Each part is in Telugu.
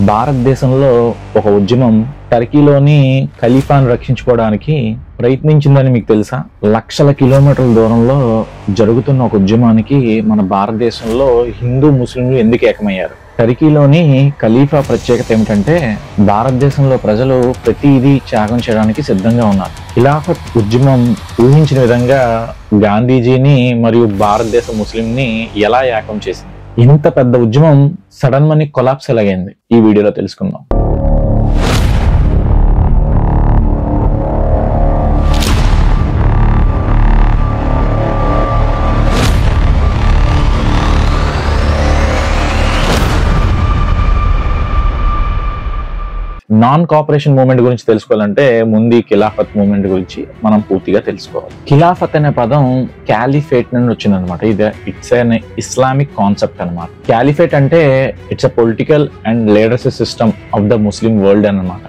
భారతదేశంలో ఒక ఉద్యమం టర్కీలోని ఖలీఫాను రక్షించుకోవడానికి ప్రయత్నించిందని మీకు తెలుసా? లక్షల కిలోమీటర్ల దూరంలో జరుగుతున్న ఒక ఉద్యమానికి మన భారతదేశంలో హిందూ ముస్లింలు ఎందుకు ఏకమయ్యారు? టర్కీలోని ఖలీఫా ప్రత్యేకత ఏమిటంటే భారతదేశంలో ప్రజలు ప్రతిదీ త్యాగం చేయడానికి సిద్ధంగా ఉన్నారు. ఖిలాఫత్ ఉద్యమం ఊహించిన విధంగా గాంధీజీని మరియు భారతదేశ ముస్లింని ఎలా ఏకం చేసింది? ఇంత పెద్ద ఉద్యమం సడన్ మనీ కొలాప్స్ ఎలాగైంది ఈ వీడియోలో తెలుసుకుందాం. నాన్ కోఆపరేషన్ మూవ్మెంట్ గురించి తెలుసుకోవాలంటే ముందు ఖిలాఫత్ మూవ్మెంట్ గురించి మనం పూర్తిగా తెలుసుకోవాలి. ఖిలాఫత్ అనే పదం క్యాలిఫేట్ నుండి వచ్చిందనమాట. ఇట్స్ అన్ ఇస్లామిక్ కాన్సెప్ట్ అనమాట. క్యాలిఫేట్ అంటే it's a political and leadership system of the Muslim world అనమాట.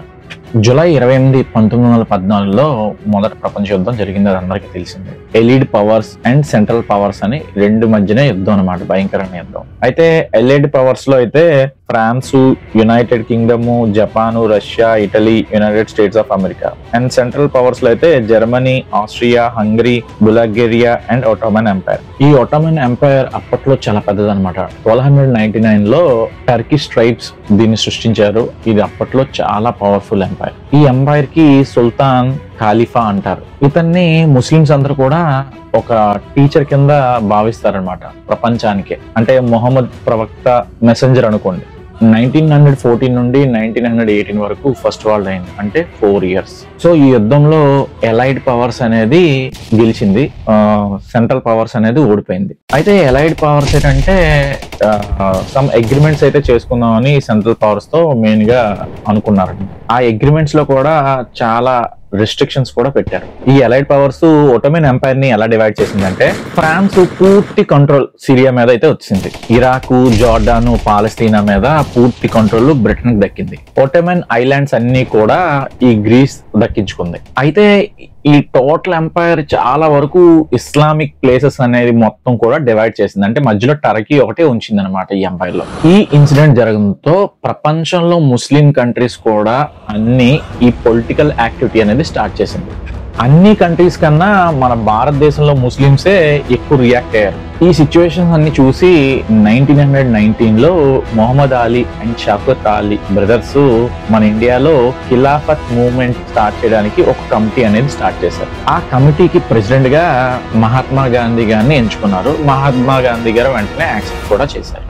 జూలై 28, 1914లో మొదటి ప్రపంచ యుద్ధం జరిగింది. అది అందరికీ తెలిసిందే. ఎలీడ్ పవర్స్ అండ్ సెంట్రల్ పవర్స్ అని రెండు మధ్యనే యుద్ధం అనమాట, భయంకరమైన యుద్ధం. అయితే ఎలీడ్ పవర్స్ లో అయితే France, United Kingdom, Japan, Russia, Italy, United States of America. And central powers లో అయితే Germany, Austria, Hungary, Bulgaria and Ottoman empire. ఈ ఒట్టోమన్ ఎంపైర్ అప్పట్లో చాలా పెద్దదన్నమాట. 1299లో టర్కిష్ ట్రైబ్స్ దీన్ని సృష్టించారు. ఇది అప్పట్లో చాలా పవర్ఫుల్ ఎంపైర్. ఈ ఎంపైర్ కి సుల్తాన్ ఖలీఫా అంటారు. ఇతన్ని ముస్లిమ్స్ అందరూ కూడా ఒక టీచర్ కింద భావిస్తారనమాట ప్రపంచానికి. అంటే మొహమ్మద్ ప్రవక్త మెసెంజర్ అనుకోండి. 1914 నుండి 1918 వరకు ఫస్ట్ వరల్డ్ అయింది, అంటే 4 years. సో ఈ యుద్ధంలో ఎలైడ్ పవర్స్ అనేది గెలిచింది, సెంట్రల్ పవర్స్ అనేది ఓడిపోయింది. అయితే ఎలైడ్ పవర్స్ ఏంటంటే సమ్ అగ్రిమెంట్స్ అయితే చేసుకుందామని సెంట్రల్ పవర్స్ తో మెయిన్ గా అనుకున్నారండి. ఆ అగ్రిమెంట్స్ లో కూడా చాలా రెస్ట్రిక్షన్స్ కూడా పెట్టారు. ఈ ఎలైడ్ పవర్స్ ఒట్టోమన్ ఎంపైర్ ని ఎలా డివైడ్ చేసిందంటే, ఫ్రాన్స్ పూర్తి కంట్రోల్ సిరియా మీద అయితే వచ్చింది. ఇరాక్, జోర్డాన్, పాలస్తీనా మీద పూర్తి కంట్రోల్ బ్రిటన్ కి దక్కింది. ఒట్టోమన్ ఐలాండ్స్ అన్ని కూడా ఈ గ్రీస్ దక్కించుకుంది. అయితే ఈ టోటల్ ఎంపైర్ చాలా వరకు ఇస్లామిక్ ప్లేసెస్ అనేది మొత్తం కూడా డివైడ్ చేసింది. అంటే మధ్యలో టర్కీ ఒకటే ఉంచింది అనమాట ఈ ఎంపైర్ లో. ఈ ఇన్సిడెంట్ జరగడంతో ప్రపంచంలో ముస్లిం కంట్రీస్ కూడా అన్ని ఈ పొలిటికల్ యాక్టివిటీ అనేది స్టార్ట్ చేసింది. అన్ని కంట్రీస్ కన్నా మన భారతదేశంలో ముస్లింసే ఎక్కువ రియాక్ట్ అయ్యారు. ఈ సిచ్యువేషన్స్ అన్ని చూసి 1919లో మొహమ్మద్ అలీ అండ్ షౌకత్ అలీ బ్రదర్స్ మన ఇండియాలో ఖిలాఫత్ మూవ్మెంట్ స్టార్ట్ చేయడానికి ఒక కమిటీ అనేది స్టార్ట్ చేశారు. ఆ కమిటీకి ప్రెసిడెంట్ గా మహాత్మా గాంధీ గారిని ఎంచుకున్నారు. మహాత్మా గాంధీ గారు వెంటనే యాక్సెప్ట్ కూడా చేశారు.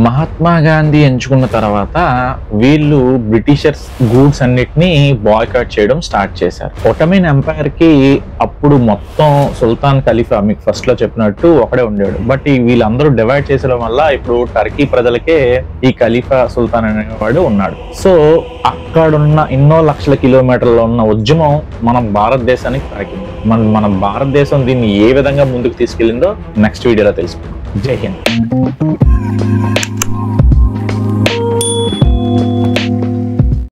మహాత్మా గాంధీ ఎంచుకున్న తర్వాత వీళ్ళు బ్రిటిషర్స్ గూడ్స్ అన్నిటినీ బాయ్కాట్ చేయడం స్టార్ట్ చేశారు. ఒట్టోమన్ ఎంపైర్ కి అప్పుడు మొత్తం సుల్తాన్ ఖలీఫా, మీకు ఫస్ట్ లో చెప్పినట్టు ఒకడే ఉండేవాడు. బట్ వీళ్ళందరూ డివైడ్ చేసడం వల్ల ఇప్పుడు టర్కీ ప్రజలకే ఈ ఖలీఫా సుల్తాన్ అనేవాడు ఉన్నాడు. సో అక్కడున్న ఎన్నో లక్షల కిలోమీటర్లో ఉన్న ఉద్యమం మన భారతదేశానికి తాకింది. మన భారతదేశం దీన్ని ఏ విధంగా ముందుకు తీసుకెళ్ళిందో నెక్స్ట్ వీడియోలో తెలుసుకుందాం. జై హింద్.